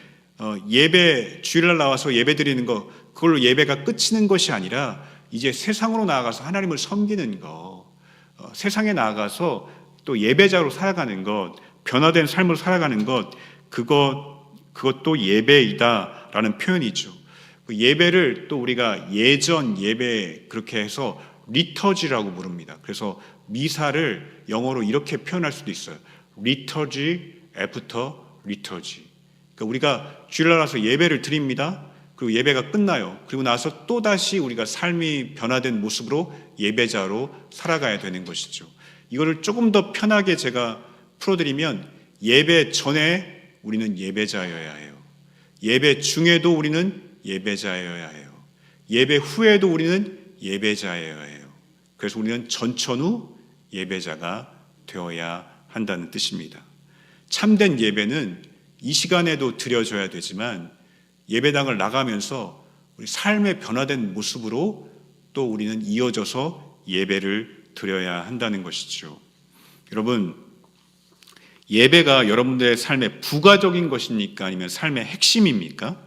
예배 주일날 나와서 예배 드리는 거, 그걸로 예배가 끝이는 것이 아니라 이제 세상으로 나아가서 하나님을 섬기는 것, 세상에 나아가서 또 예배자로 살아가는 것, 변화된 삶을 살아가는 것, 그것도 예배이다라는 표현이죠. 그 예배를 또 우리가 예전 예배 그렇게 해서 리터지라고 부릅니다. 그래서 미사를 영어로 이렇게 표현할 수도 있어요. 리터지 애프터 리터지. 그러니까 우리가 주일날 와서 예배를 드립니다. 그리고 예배가 끝나요. 그리고 나서 또다시 우리가 삶이 변화된 모습으로 예배자로 살아가야 되는 것이죠. 이거를 조금 더 편하게 제가 풀어드리면 예배 전에 우리는 예배자여야 해요. 예배 중에도 우리는 예배자여야 해요. 예배 후에도 우리는 예배자여야 해요. 그래서 우리는 전천후 예배자가 되어야 한다는 뜻입니다. 참된 예배는 이 시간에도 드려져야 되지만 예배당을 나가면서 우리 삶의 변화된 모습으로 또 우리는 이어져서 예배를 드려야 한다는 것이죠. 여러분, 예배가 여러분들의 삶의 부가적인 것입니까? 아니면 삶의 핵심입니까?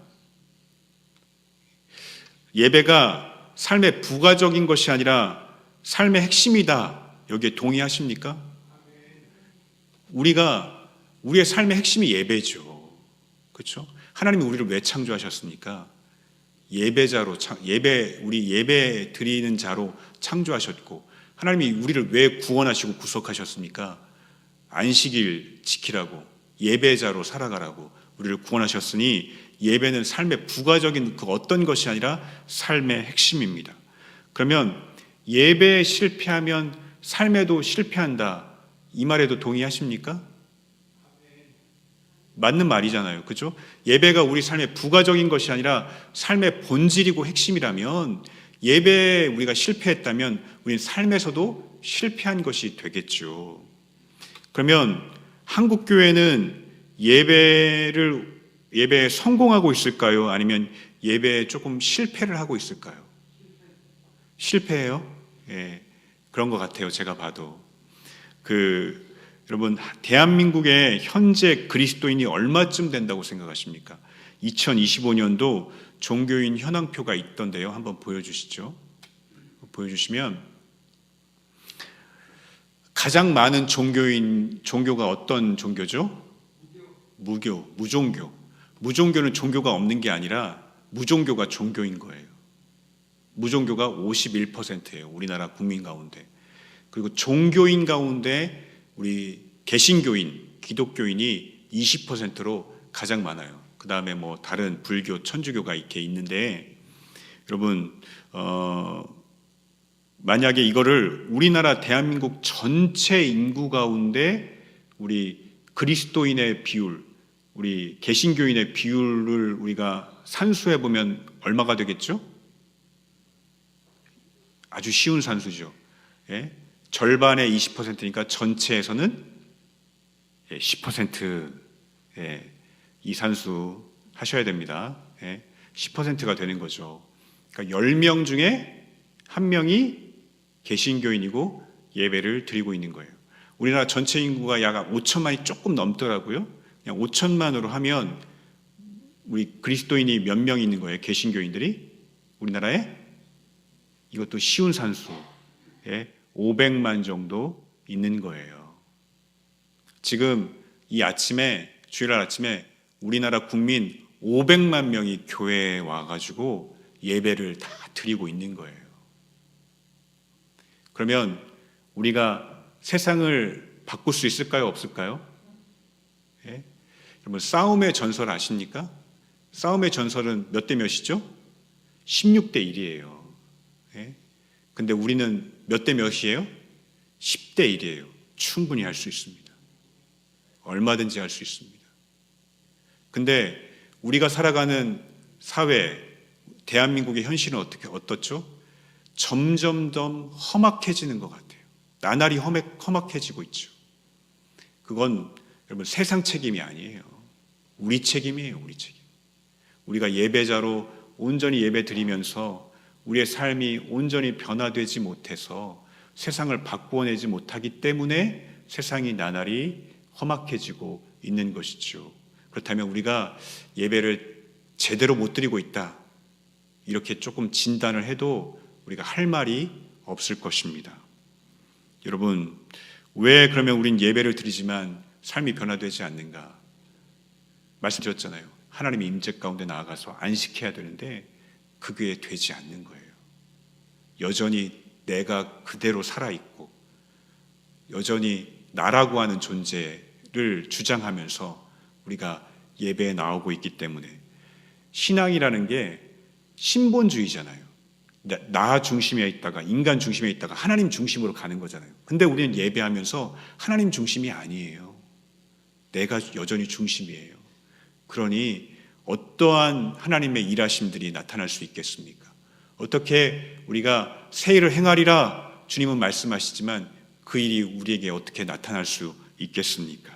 예배가 삶의 부가적인 것이 아니라 삶의 핵심이다. 여기에 동의하십니까? 우리의 삶의 핵심이 예배죠. 그렇죠? 하나님이 우리를 왜 창조하셨습니까? 예배자로, 우리 예배 드리는 자로 창조하셨고, 하나님이 우리를 왜 구원하시고 구속하셨습니까? 안식일 지키라고, 예배자로 살아가라고 우리를 구원하셨으니 예배는 삶의 부가적인 그 어떤 것이 아니라 삶의 핵심입니다. 그러면 예배에 실패하면 삶에도 실패한다. 이 말에도 동의하십니까? 맞는 말이잖아요. 그렇죠? 예배가 우리 삶의 부가적인 것이 아니라 삶의 본질이고 핵심이라면 예배에 우리가 실패했다면 우리는 삶에서도 실패한 것이 되겠죠. 그러면 한국 교회는 예배에 성공하고 있을까요? 아니면 예배에 조금 실패를 하고 있을까요? 실패해요? 예, 그런 것 같아요. 제가 봐도. 여러분, 대한민국의 현재 그리스도인이 얼마쯤 된다고 생각하십니까? 2025년도 종교인 현황표가 있던데요. 한번 보여주시죠. 보여주시면 가장 많은 종교가 어떤 종교죠? 무종교. 무종교는 종교가 없는 게 아니라 무종교가 종교인 거예요. 무종교가 51%예요. 우리나라 국민 가운데. 그리고 종교인 가운데 우리 개신교인, 기독교인이 20%로 가장 많아요. 그 다음에 뭐 다른 불교, 천주교가 이렇게 있는데, 여러분, 만약에 이거를 우리나라 대한민국 전체 인구 가운데 우리 그리스도인의 비율, 우리 개신교인의 비율을 우리가 산수해 보면 얼마가 되겠죠? 아주 쉬운 산수죠. 예? 절반의 20%니까 전체에서는 10% 이 산수 하셔야 됩니다. 10%가 되는 거죠. 그러니까 10명 중에 1명이 개신교인이고 예배를 드리고 있는 거예요. 우리나라 전체 인구가 약 5천만이 조금 넘더라고요. 그냥 5천만으로 하면 우리 그리스도인이 몇 명 있는 거예요? 개신교인들이 우리나라에? 이것도 쉬운 산수 500만 정도 있는 거예요. 지금 이 아침에, 주일날 아침에 우리나라 국민 500만 명이 교회에 와가지고 예배를 다 드리고 있는 거예요. 그러면 우리가 세상을 바꿀 수 있을까요? 없을까요? 여러분, 싸움의 전설 아십니까? 싸움의 전설은 몇 대 몇이죠? 16대 1이에요. 근데 우리는 몇 대 몇이에요? 10대 1이에요. 충분히 할 수 있습니다. 얼마든지 할 수 있습니다. 근데 우리가 살아가는 사회, 대한민국의 현실은 어떻죠? 점점 더 험악해지는 것 같아요. 나날이 험악해지고 있죠. 그건 여러분 세상 책임이 아니에요. 우리 책임이에요. 우리 책임. 우리가 예배자로 온전히 예배 드리면서 우리의 삶이 온전히 변화되지 못해서 세상을 바꾸어내지 못하기 때문에 세상이 나날이 험악해지고 있는 것이죠. 그렇다면 우리가 예배를 제대로 못 드리고 있다, 이렇게 조금 진단을 해도 우리가 할 말이 없을 것입니다. 여러분, 왜 그러면 우린 예배를 드리지만 삶이 변화되지 않는가? 말씀드렸잖아요. 하나님의 임재 가운데 나아가서 안식해야 되는데 그게 되지 않는 거예요. 여전히 내가 그대로 살아있고 여전히 나라고 하는 존재를 주장하면서 우리가 예배에 나오고 있기 때문에 신앙이라는 게 신본주의잖아요. 나 중심에 있다가 인간 중심에 있다가 하나님 중심으로 가는 거잖아요. 근데 우리는 예배하면서 하나님 중심이 아니에요. 내가 여전히 중심이에요. 그러니 어떠한 하나님의 일하심들이 나타날 수 있겠습니까? 어떻게 우리가 새 일을 행하리라 주님은 말씀하시지만 그 일이 우리에게 어떻게 나타날 수 있겠습니까?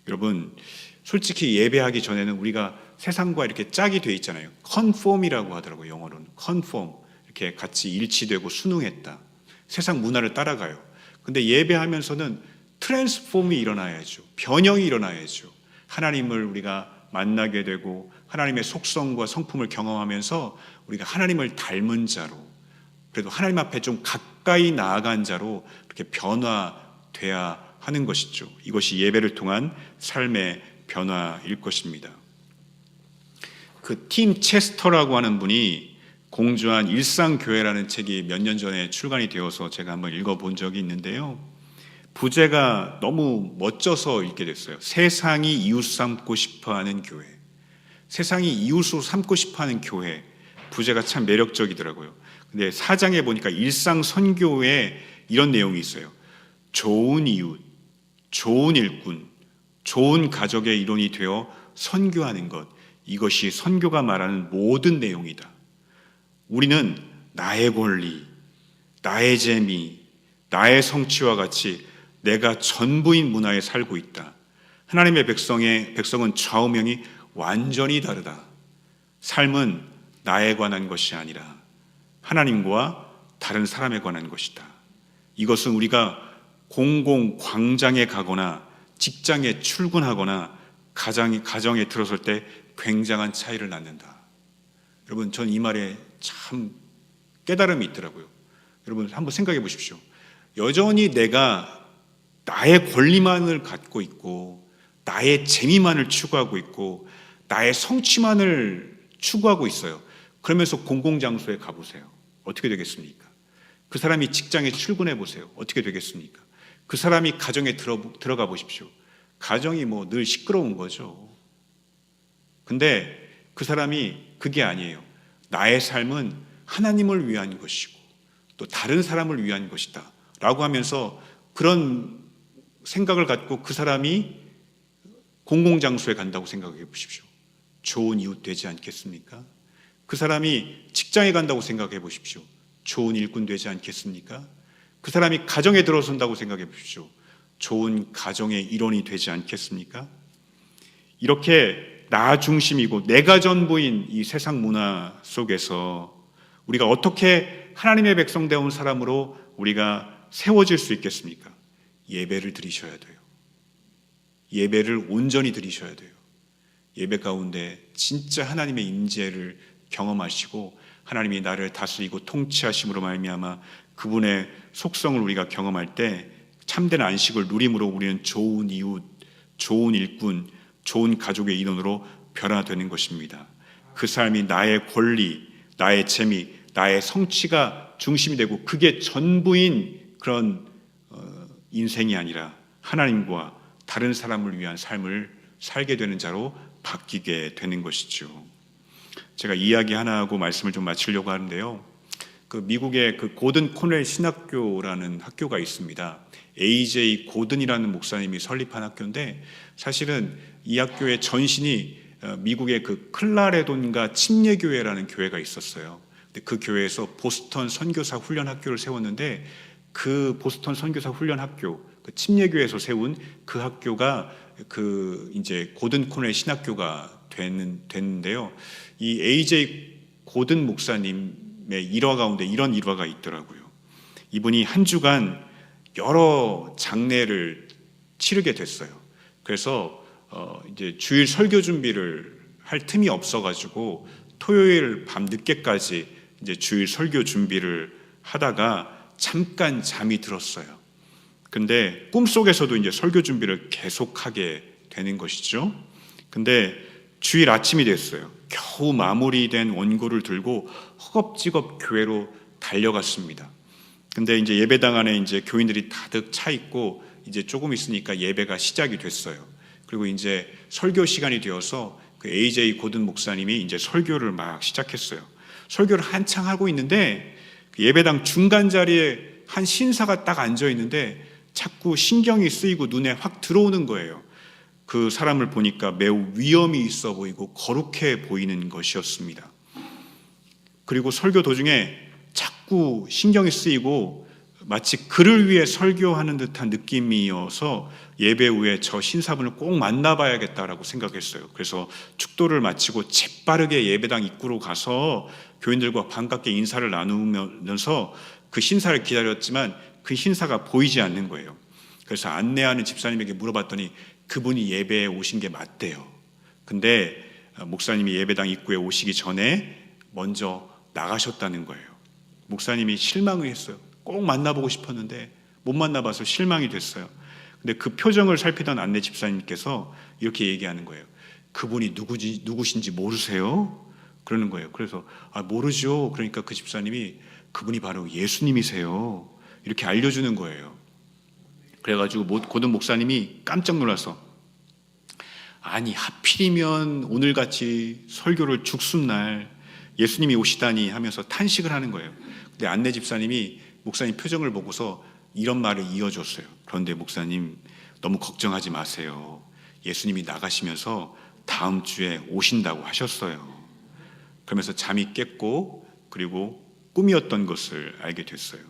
여러분, 솔직히 예배하기 전에는 우리가 세상과 이렇게 짝이 돼 있잖아요. 컨폼이라고 하더라고요. 영어로는 컨폼. 이렇게 같이 일치되고 순응했다. 세상 문화를 따라가요. 근데 예배하면서는 트랜스폼이 일어나야죠. 변형이 일어나야죠. 하나님을 우리가 만나게 되고 하나님의 속성과 성품을 경험하면서 우리가 하나님을 닮은 자로, 그래도 하나님 앞에 좀 가까이 나아간 자로 이렇게 변화돼야 하는 것이죠. 이것이 예배를 통한 삶의 변화일 것입니다. 그 팀 체스터라고 하는 분이 공주한 일상교회라는 책이 몇 년 전에 출간이 되어서 제가 한번 읽어본 적이 있는데요. 부제가 너무 멋져서 읽게 됐어요. 세상이 이웃 삼고 싶어하는 교회. 세상이 이웃으로 삼고 싶어하는 교회. 부제가 참 매력적이더라고요. 근데 4장에 보니까 일상 선교에 이런 내용이 있어요. 좋은 이웃, 좋은 일꾼, 좋은 가족의 일원이 되어 선교하는 것. 이것이 선교가 말하는 모든 내용이다. 우리는 나의 권리, 나의 재미, 나의 성취와 같이 내가 전부인 문화에 살고 있다. 하나님의 백성은 좌우명이 완전히 다르다. 삶은 나에 관한 것이 아니라 하나님과 다른 사람에 관한 것이다. 이것은 우리가 공공 광장에 가거나 직장에 출근하거나 가정에 들어설 때 굉장한 차이를 낳는다. 여러분, 전 이 말에 참 깨달음이 있더라고요. 여러분, 한번 생각해 보십시오. 여전히 내가 나의 권리만을 갖고 있고 나의 재미만을 추구하고 있고 나의 성취만을 추구하고 있어요. 그러면서 공공장소에 가보세요. 어떻게 되겠습니까? 그 사람이 직장에 출근해 보세요. 어떻게 되겠습니까? 그 사람이 가정에 들어가 보십시오. 가정이 뭐 늘 시끄러운 거죠. 근데 그 사람이 그게 아니에요. 나의 삶은 하나님을 위한 것이고 또 다른 사람을 위한 것이다 라고 하면서 그런 생각을 갖고 그 사람이 공공장소에 간다고 생각해 보십시오. 좋은 이웃 되지 않겠습니까? 그 사람이 직장에 간다고 생각해 보십시오. 좋은 일꾼 되지 않겠습니까? 그 사람이 가정에 들어선다고 생각해 보십시오. 좋은 가정의 일원이 되지 않겠습니까? 이렇게 나 중심이고 내가 전부인 이 세상 문화 속에서 우리가 어떻게 하나님의 백성되온 사람으로 우리가 세워질 수 있겠습니까? 예배를 드리셔야 돼요. 예배를 온전히 드리셔야 돼요. 예배 가운데 진짜 하나님의 임재를 경험하시고 하나님이 나를 다스리고 통치하심으로 말미암아 그분의 속성을 우리가 경험할 때 참된 안식을 누림으로 우리는 좋은 이웃, 좋은 일꾼, 좋은 가족의 인원으로 변화되는 것입니다. 그 삶이 나의 권리, 나의 재미, 나의 성취가 중심이 되고 그게 전부인 그런 인생이 아니라 하나님과 다른 사람을 위한 삶을 살게 되는 자로 바뀌게 되는 것이죠. 제가 이야기 하나 하고 말씀을 좀 마치려고 하는데요. 그 미국의 그 고든 코넬 신학교라는 학교가 있습니다. A.J. 고든이라는 목사님이 설립한 학교인데 사실은 이 학교의 전신이 미국의 그 클라레돈가 침례교회라는 교회가 있었어요. 근데 그 교회에서 보스턴 선교사 훈련 학교를 세웠는데 그 보스턴 선교사 훈련 학교, 그 침례교회에서 세운 그 학교가 그 이제 고든 코넬 신학교가 됐는데요. 이 A.J. 고든 목사님의 일화 가운데 이런 일화가 있더라고요. 이분이 한 주간 여러 장례를 치르게 됐어요. 그래서 이제 주일 설교 준비를 할 틈이 없어가지고 토요일 밤 늦게까지 이제 주일 설교 준비를 하다가 잠깐 잠이 들었어요. 근데 꿈속에서도 이제 설교 준비를 계속하게 되는 것이죠. 근데 주일 아침이 됐어요. 겨우 마무리된 원고를 들고 허겁지겁 교회로 달려갔습니다. 근데 이제 예배당 안에 이제 교인들이 가득 차 있고 이제 조금 있으니까 예배가 시작이 됐어요. 그리고 이제 설교 시간이 되어서 그 A.J. 고든 목사님이 이제 설교를 막 시작했어요. 설교를 한창 하고 있는데 그 예배당 중간 자리에 한 신사가 딱 앉아 있는데 자꾸 신경이 쓰이고 눈에 확 들어오는 거예요. 그 사람을 보니까 매우 위엄이 있어 보이고 거룩해 보이는 것이었습니다. 그리고 설교 도중에 자꾸 신경이 쓰이고 마치 그를 위해 설교하는 듯한 느낌이어서 예배 후에 저 신사분을 꼭 만나봐야겠다라고 생각했어요. 그래서 축도를 마치고 재빠르게 예배당 입구로 가서 교인들과 반갑게 인사를 나누면서 그 신사를 기다렸지만 그 신사가 보이지 않는 거예요. 그래서 안내하는 집사님에게 물어봤더니 그분이 예배에 오신 게 맞대요. 근데 목사님이 예배당 입구에 오시기 전에 먼저 나가셨다는 거예요. 목사님이 실망을 했어요. 꼭 만나보고 싶었는데 못 만나봐서 실망이 됐어요. 근데 그 표정을 살피던 안내 집사님께서 이렇게 얘기하는 거예요. 그분이 누구신지 모르세요? 그러는 거예요. 그래서 모르죠. 그러니까 그 집사님이 그분이 바로 예수님이세요. 이렇게 알려주는 거예요. 그래가지고 고든 목사님이 깜짝 놀라서 아니 하필이면 오늘같이 설교를 죽순날 예수님이 오시다니 하면서 탄식을 하는 거예요. 근데 안내 집사님이 목사님 표정을 보고서 이런 말을 이어줬어요. 그런데 목사님 너무 걱정하지 마세요. 예수님이 나가시면서 다음 주에 오신다고 하셨어요. 그러면서 잠이 깼고 그리고 꿈이었던 것을 알게 됐어요.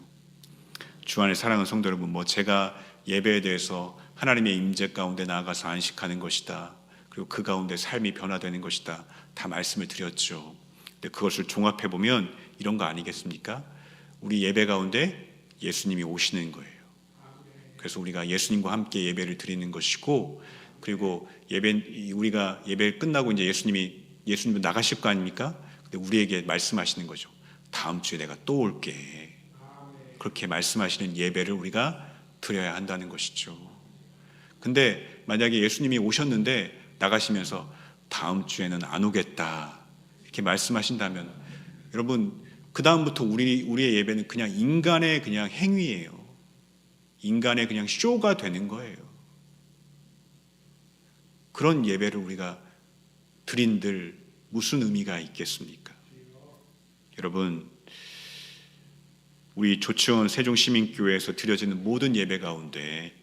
주안의 사랑하는 성도 여러분, 제가 예배에 대해서 하나님의 임재 가운데 나아가서 안식하는 것이다, 그리고 그 가운데 삶이 변화되는 것이다, 다 말씀을 드렸죠. 근데 그것을 종합해 보면 이런 거 아니겠습니까? 우리 예배 가운데 예수님이 오시는 거예요. 그래서 우리가 예수님과 함께 예배를 드리는 것이고, 그리고 우리가 예배 끝나고 이제 예수님은 나가실 거 아닙니까? 근데 우리에게 말씀하시는 거죠. 다음 주에 내가 또 올게. 그렇게 말씀하시는 예배를 우리가 드려야 한다는 것이죠. 근데 만약에 예수님이 오셨는데 나가시면서 다음 주에는 안 오겠다, 이렇게 말씀하신다면, 여러분, 그 다음부터 우리의 예배는 그냥 인간의 그냥 행위예요. 인간의 그냥 쇼가 되는 거예요. 그런 예배를 우리가 드린들 무슨 의미가 있겠습니까? 여러분, 우리 조치원 세종시민교회에서 드려지는 모든 예배 가운데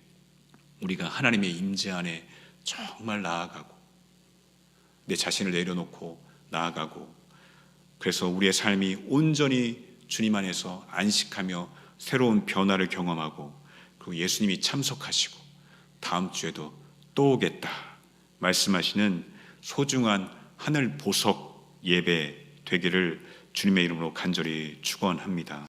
우리가 하나님의 임재 안에 정말 나아가고, 내 자신을 내려놓고 나아가고, 그래서 우리의 삶이 온전히 주님 안에서 안식하며 새로운 변화를 경험하고, 그리고 예수님이 참석하시고 다음 주에도 또 오겠다 말씀하시는 소중한 하늘 보석 예배 되기를 주님의 이름으로 간절히 축원합니다.